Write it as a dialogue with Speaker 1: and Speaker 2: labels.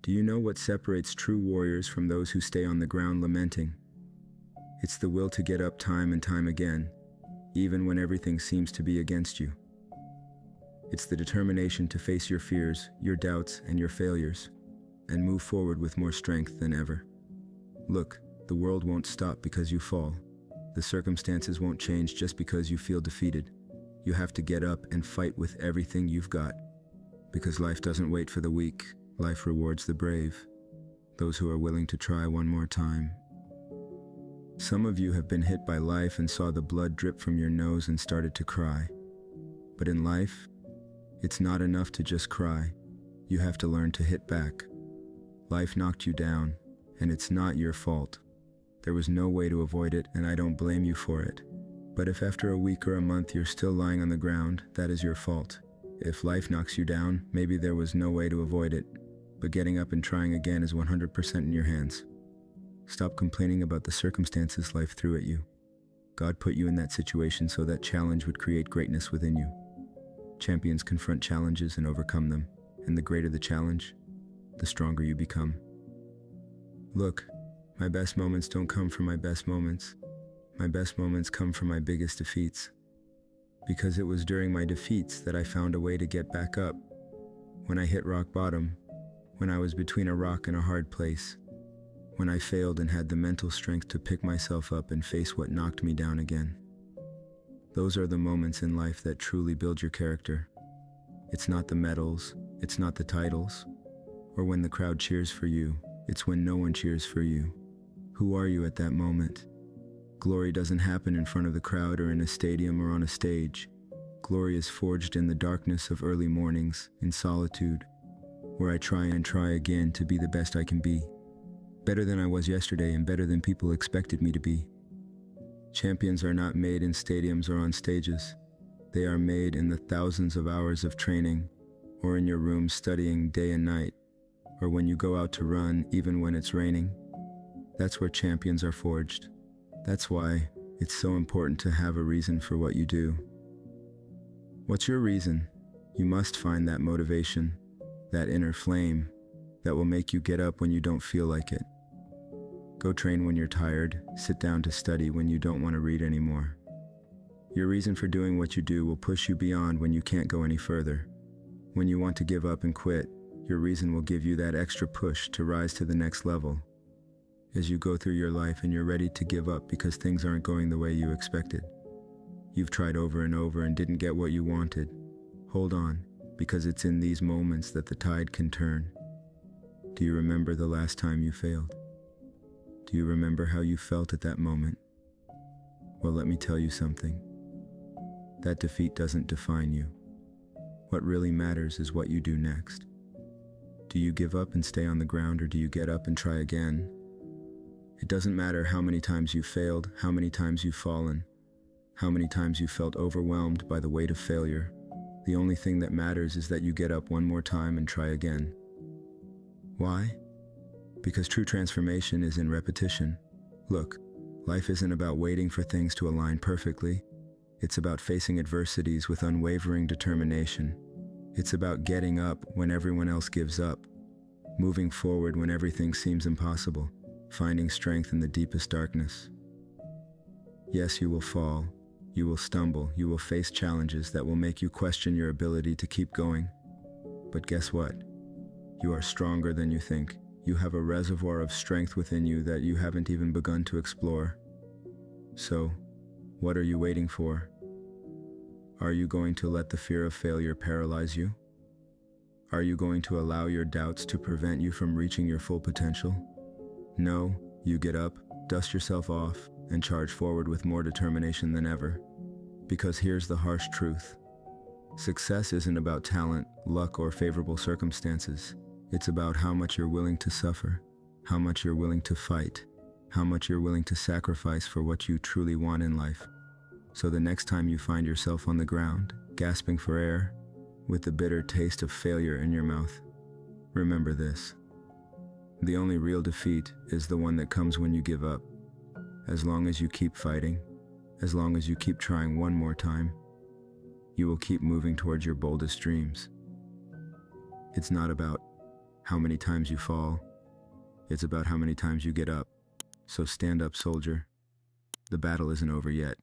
Speaker 1: Do you know what separates true warriors from those who stay on the ground lamenting? It's the will to get up time and time again, even when everything seems to be against you. It's the determination to face your fears, your doubts, and your failures, and move forward with more strength than ever. Look, the world won't stop because you fall. The circumstances won't change just because you feel defeated. You have to get up and fight with everything you've got. Because life doesn't wait for the weak, life rewards the brave, those who are willing to try one more time. Some of you have been hit by life and saw the blood drip from your nose and started to cry. But in life, it's not enough to just cry. You have to learn to hit back. Life knocked you down, and it's not your fault. There was no way to avoid it, and I don't blame you for it. But if after a week or a month you're still lying on the ground, that is your fault. If life knocks you down, maybe there was no way to avoid it, but getting up and trying again is 100% in your hands. Stop complaining about the circumstances life threw at you. God put you in that situation so that challenge would create greatness within you. Champions confront challenges and overcome them, and the greater the challenge, the stronger you become. Look, my best moments don't come from my best moments. My best moments come from my biggest defeats. Because it was during my defeats that I found a way to get back up. When I hit rock bottom, when I was between a rock and a hard place, when I failed and had the mental strength to pick myself up and face what knocked me down again. Those are the moments in life that truly build your character. It's not the medals, it's not the titles, or when the crowd cheers for you, it's when no one cheers for you. Who are you at that moment? Glory doesn't happen in front of the crowd or in a stadium or on a stage. Glory is forged in the darkness of early mornings, in solitude, where I try and try again to be the best I can be. Better than I was yesterday and better than people expected me to be. Champions are not made in stadiums or on stages. They are made in the thousands of hours of training, or in your room studying day and night, or when you go out to run even when it's raining. That's where champions are forged. That's why it's so important to have a reason for what you do. What's your reason? You must find that motivation, that inner flame, that will make you get up when you don't feel like it. Go train when you're tired, sit down to study when you don't want to read anymore. Your reason for doing what you do will push you beyond when you can't go any further. When you want to give up and quit, your reason will give you that extra push to rise to the next level. As you go through your life and you're ready to give up because things aren't going the way you expected. You've tried over and over and didn't get what you wanted. Hold on, because it's in these moments that the tide can turn. Do you remember the last time you failed? Do you remember how you felt at that moment? Well, let me tell you something. That defeat doesn't define you. What really matters is what you do next. Do you give up and stay on the ground, or do you get up and try again? It doesn't matter how many times you failed, how many times you've fallen, how many times you felt overwhelmed by the weight of failure. The only thing that matters is that you get up one more time and try again. Why? Because true transformation is in repetition. Look, life isn't about waiting for things to align perfectly. It's about facing adversities with unwavering determination. It's about getting up when everyone else gives up, moving forward when everything seems impossible, finding strength in the deepest darkness. Yes, you will fall, you will stumble, you will face challenges that will make you question your ability to keep going. But guess what? You are stronger than you think. You have a reservoir of strength within you that you haven't even begun to explore. So, what are you waiting for? Are you going to let the fear of failure paralyze you? Are you going to allow your doubts to prevent you from reaching your full potential? No, you get up, dust yourself off, and charge forward with more determination than ever. Because here's the harsh truth. Success isn't about talent, luck, or favorable circumstances. It's about how much you're willing to suffer, how much you're willing to fight, how much you're willing to sacrifice for what you truly want in life. So the next time you find yourself on the ground, gasping for air, with the bitter taste of failure in your mouth, remember this. The only real defeat is the one that comes when you give up. As long as you keep fighting, as long as you keep trying one more time, you will keep moving towards your boldest dreams. It's not about how many times you fall. It's about how many times you get up. So stand up, soldier. The battle isn't over yet.